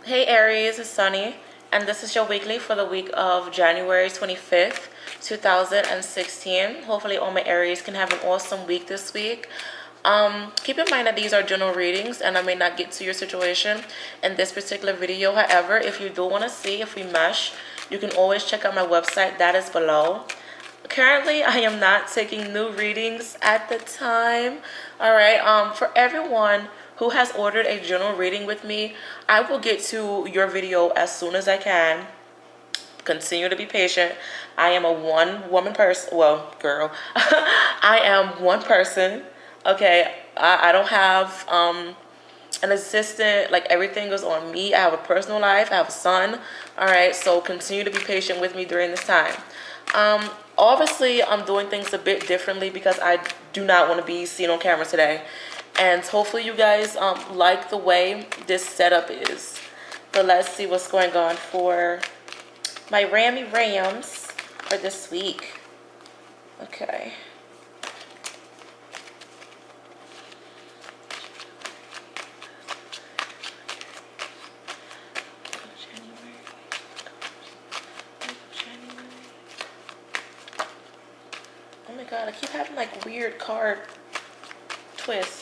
Hey Aries, it's Sunny, and this is your weekly for the week of January 25th, 2016. Hopefully, all my Aries can have an awesome week this week. Keep in mind that these are general readings, and I may not get to your situation in this particular video. However, if you do want to see if we mesh, you can always check out my website, that is below. Currently, I am not taking new readings at the time. All right. For everyone who has ordered a general reading with me, I will get to your video as soon as I can. Continue to be patient. I am a one woman person. Well, girl. I am one person. Okay. I don't have an assistant. Like, everything goes on me. I have a personal life. I have a son. All right. So continue to be patient with me during this time. Obviously, I'm doing things a bit differently because I do not want to be seen on camera today. And hopefully you guys like the way this setup is. But let's see what's going on for my Rams for this week. Okay. Oh my god, I keep having like weird card twists.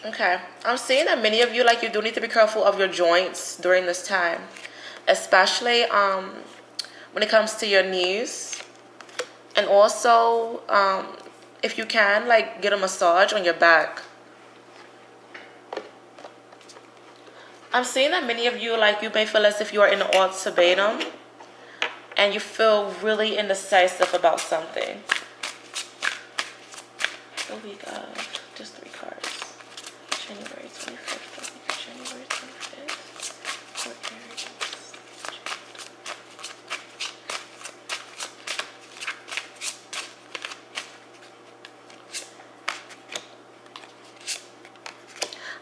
Okay, I'm seeing that many of you, like, you do need to be careful of your joints during this time, especially when it comes to your knees, and also if you can, like, get a massage on your back. I'm seeing that many of you, like, you may feel as if you are in an ultimatum and you feel really indecisive about something. The week of just 3 cards. January 25th, January 25th, for Aries.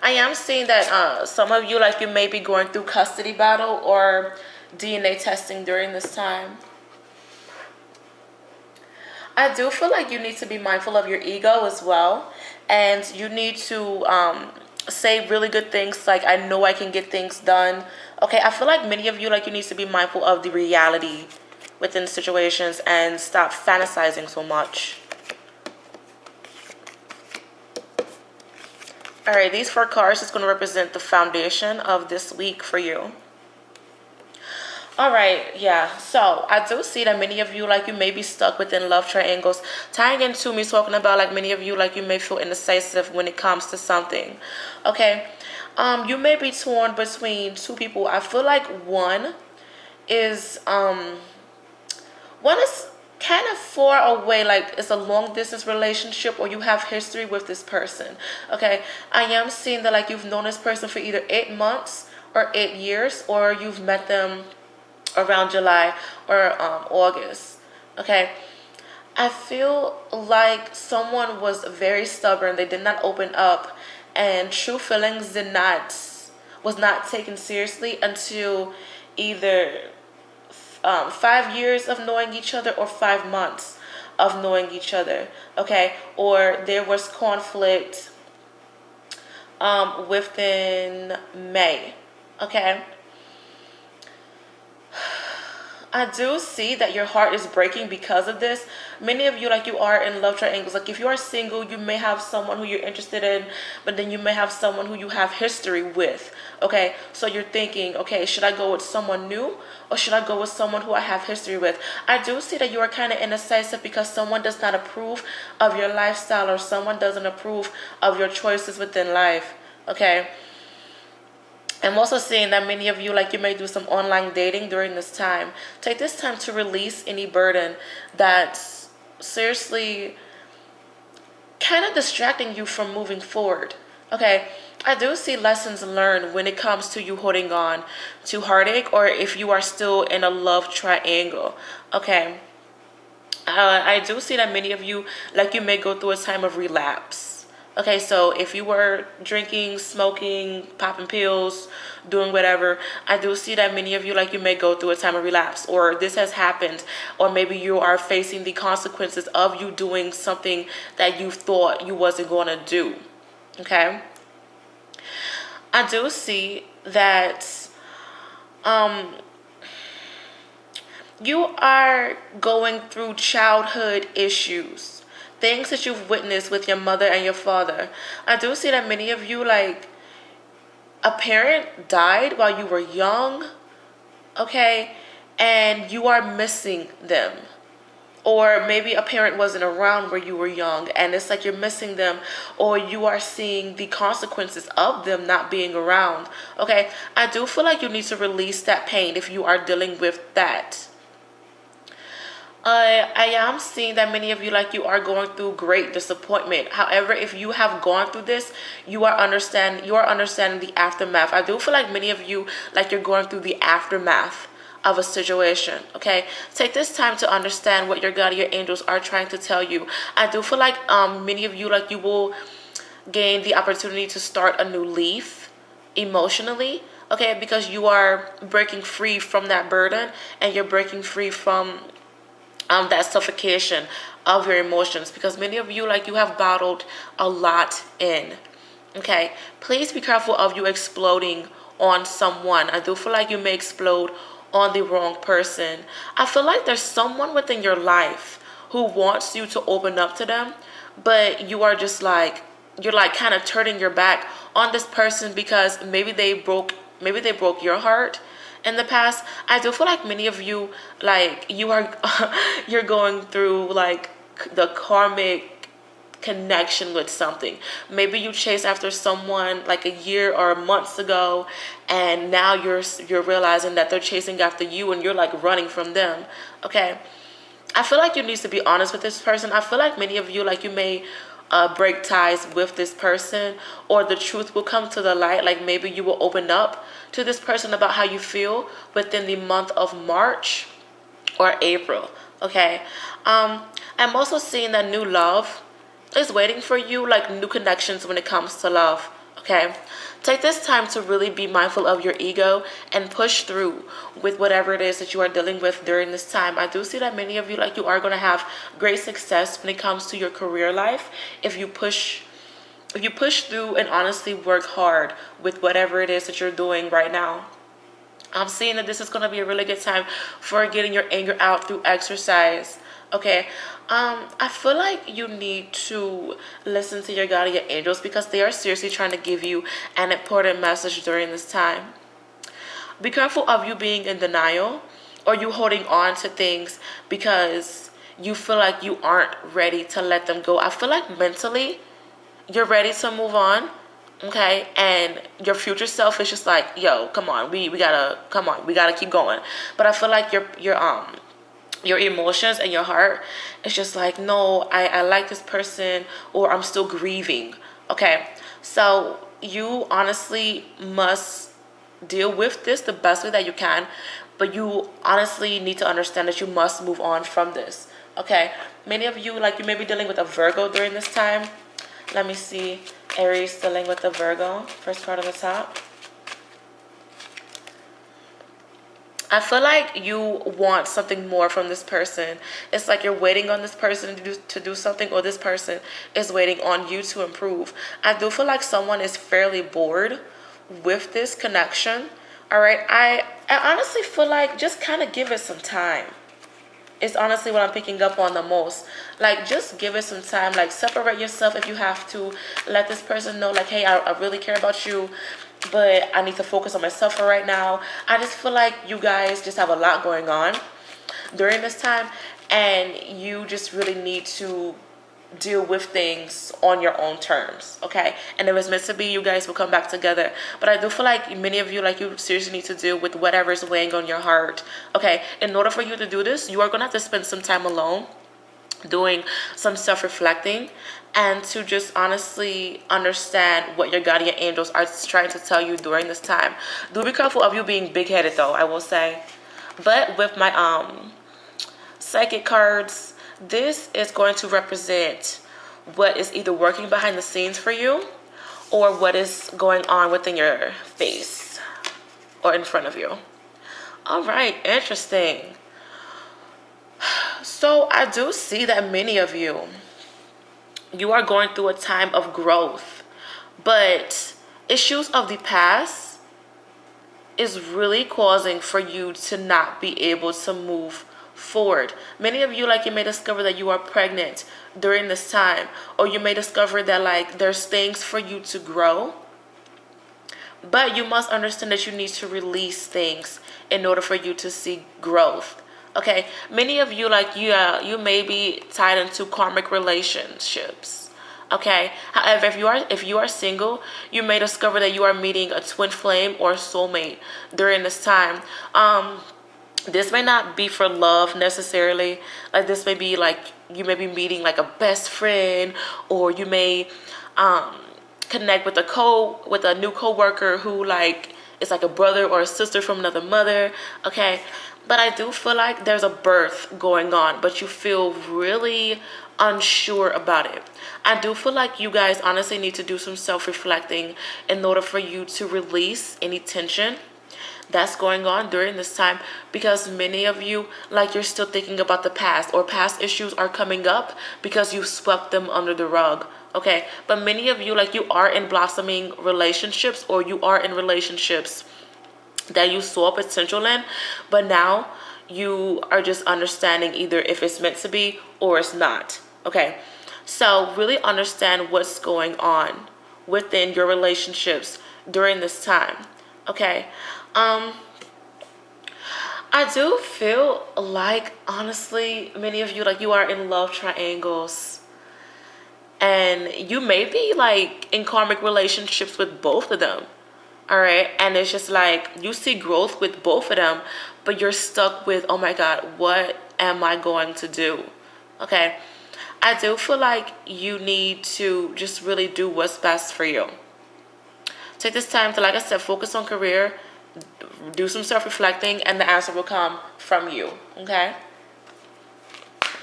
I am seeing that some of you, like, you may be going through custody battle or DNA testing during this time. I do feel like you need to be mindful of your ego as well, and you need to say really good things like, I know I can get things done. Okay, I feel like many of you, like, you need to be mindful of the reality within situations and stop fantasizing so much. All right, these 4 cards is going to represent the foundation of this week for you. All right, yeah, so I do see that many of you, like, you may be stuck within love triangles. Tying into me talking about, like, many of you, like, you may feel indecisive when it comes to something. Okay, you may be torn between 2 people. I feel like one is kind of far away, like it's a long distance relationship, or you have history with this person. Okay, I am seeing that, like, you've known this person for either 8 months or 8 years, or you've met them around July or August. Okay, I feel like someone was very stubborn. They did not open up, and true feelings was not taken seriously until either 5 years of knowing each other or 5 months of knowing each other. Okay, or there was conflict within May. Okay, I do see that your heart is breaking because of this. Many of you, like, you are in love triangles. Like, if you are single, you may have someone who you're interested in, but then you may have someone who you have history with. Okay, so you're thinking, okay, should I go with someone new or should I go with someone who I have history with? I do see that you are kind of indecisive because someone does not approve of your lifestyle, or someone doesn't approve of your choices within life. Okay, I'm also seeing that many of you, like, you may do some online dating during this time. Take this time to release any burden that's seriously kind of distracting you from moving forward. Okay, I do see lessons learned when it comes to you holding on to heartache, or if you are still in a love triangle. Okay, I do see that many of you, like, you may go through a time of relapse. Okay, so if you were drinking, smoking, popping pills, doing whatever, I do see that many of you, like, you may go through a time of relapse, or this has happened, or maybe you are facing the consequences of you doing something that you thought you wasn't going to do. Okay, I do see that you are going through childhood issues, things that you've witnessed with your mother and your father. I do see that many of you, like, a parent died while you were young, okay, and you are missing them. Or maybe a parent wasn't around where you were young and it's like you're missing them, or you are seeing the consequences of them not being around. Okay, I do feel like you need to release that pain if you are dealing with that. I am seeing that many of you, like, you are going through great disappointment. However, if you have gone through this, you are understanding the aftermath. I do feel like many of you, like, you're going through the aftermath of a situation. Okay, take this time to understand what your God, your angels are trying to tell you. I do feel like many of you, like, you will gain the opportunity to start a new leaf emotionally. Okay, because you are breaking free from that burden, and you're breaking free from that suffocation of your emotions, because many of you, like, you have bottled a lot in. Okay, please be careful of you exploding on someone. I do feel like you may explode on the wrong person. I feel like there's someone within your life who wants you to open up to them, but you are just like, you're like kind of turning your back on this person because maybe they broke your heart in the past. I do feel like many of you, like, you are you're going through, like, the karmic connection with something. Maybe you chased after someone like a year or months ago, and now you're realizing that they're chasing after you and you're like running from them. Okay, I feel like you need to be honest with this person. I feel like many of you, like, you may break ties with this person, or the truth will come to the light. Like, maybe you will open up to this person about how you feel within the month of March or April. Okay, I'm also seeing that new love is waiting for you, like new connections when it comes to love. Okay, take this time to really be mindful of your ego and push through with whatever it is that you are dealing with during this time. I do see that many of you, like, you are going to have great success when it comes to your career life if you push through and honestly work hard with whatever it is that you're doing right now. I'm seeing that this is going to be a really good time for getting your anger out through exercise. Okay. I feel like you need to listen to your God and your angels, because they are seriously trying to give you an important message during this time. Be careful of you being in denial, or you holding on to things because you feel like you aren't ready to let them go. I feel like mentally you're ready to move on, okay, and your future self is just like, yo, come on, we gotta, come on, we gotta keep going. But I feel like your emotions and your heart is just like, no, I like this person, or I'm still grieving. Okay, so you honestly must deal with this the best way that you can, but you honestly need to understand that you must move on from this. Okay, many of you, like, you may be dealing with a Virgo during this time. Let me see. Aries dealing with the Virgo, first part of the top. I feel like you want something more from this person. It's like you're waiting on this person to do something, or this person is waiting on you to improve. I do feel like someone is fairly bored with this connection. All right. I honestly feel like just kind of give it some time. It's honestly what I'm picking up on the most. Like, just give it some time. Like, separate yourself if you have to. Let this person know, like, hey, I really care about you, but I need to focus on myself for right now. I just feel like you guys just have a lot going on during this time, and you just really need to deal with things on your own terms. Okay, and if it's meant to be, you guys will come back together. But I do feel like many of you, like, you seriously need to deal with whatever's weighing on your heart. Okay, in order for you to do this, you are gonna have to spend some time alone, doing some self-reflecting, and to just honestly understand what your guardian angels are trying to tell you during this time. Do be careful of you being big-headed, though, I will say. But with my psychic cards, this is going to represent what is either working behind the scenes for you or what is going on within your face or in front of you. All right, interesting. So I do see that many of you are going through a time of growth, but issues of the past is really causing for you to not be able to move forward. Many of you, like, you may discover that you are pregnant during this time, or you may discover that, like, there's things for you to grow, but you must understand that you need to release things in order for you to see growth. Okay, many of you, like, you may be tied into karmic relationships. Okay, however, if you are single, you may discover that you are meeting a twin flame or soulmate during this time. This may not be for love necessarily. Like, this may be like you may be meeting like a best friend, or you may connect with a new coworker who, like, is like a brother or a sister from another mother. Okay, but I do feel like there's a birth going on, but you feel really unsure about it. I do feel like you guys honestly need to do some self-reflecting in order for you to release any tension that's going on during this time, because many of you, like, you're still thinking about the past, or past issues are coming up because you swept them under the rug. Okay, but many of you, like, you are in blossoming relationships, or you are in relationships that you saw potential in, but now you are just understanding either if it's meant to be or it's not. Okay, so really understand what's going on within your relationships during this time. Okay, I do feel like, honestly, many of you, like, you are in love triangles, and you may be, like, in karmic relationships with both of them. All right, and it's just like you see growth with both of them, but you're stuck with, oh my God, what am I going to do? Okay, I do feel like you need to just really do what's best for you. Take this time to, like I said, focus on career, do some self-reflecting, and the answer will come from you. Okay,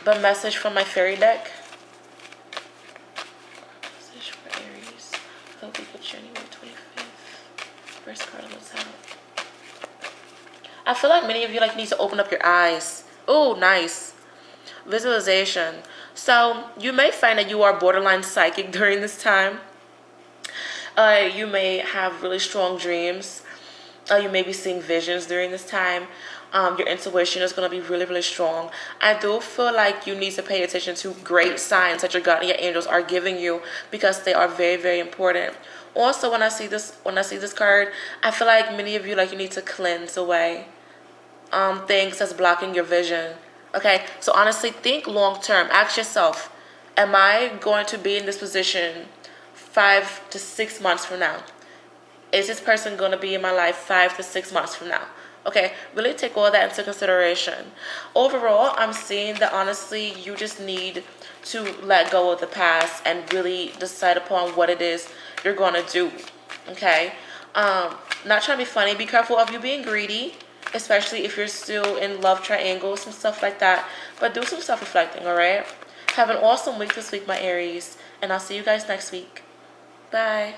the message from my fairy deck. Message for Aries, the week of January 25th. First card on the top. I feel like many of you, like, need to open up your eyes. Oh, nice. Visualization. So you may find that you are borderline psychic during this time. You may have really strong dreams. You may be seeing visions during this time. Your intuition is going to be really, really strong. I do feel like you need to pay attention to great signs that your God and your angels are giving you, because they are very, very important. Also, when I see this card, I feel like many of you, like, you need to cleanse away things that's blocking your vision. Okay, so honestly, think long term. Ask yourself, am I going to be in this position 5 to 6 months from now? Is this person going to be in my life 5 to 6 months from now? Okay, really take all that into consideration. Overall, I'm seeing that, honestly, you just need to let go of the past and really decide upon what it is you're going to do. Okay, not trying to be funny. Be careful of you being greedy, especially if you're still in love triangles and stuff like that. But do some self-reflecting, all right? Have an awesome week this week, my Aries, and I'll see you guys next week. Bye.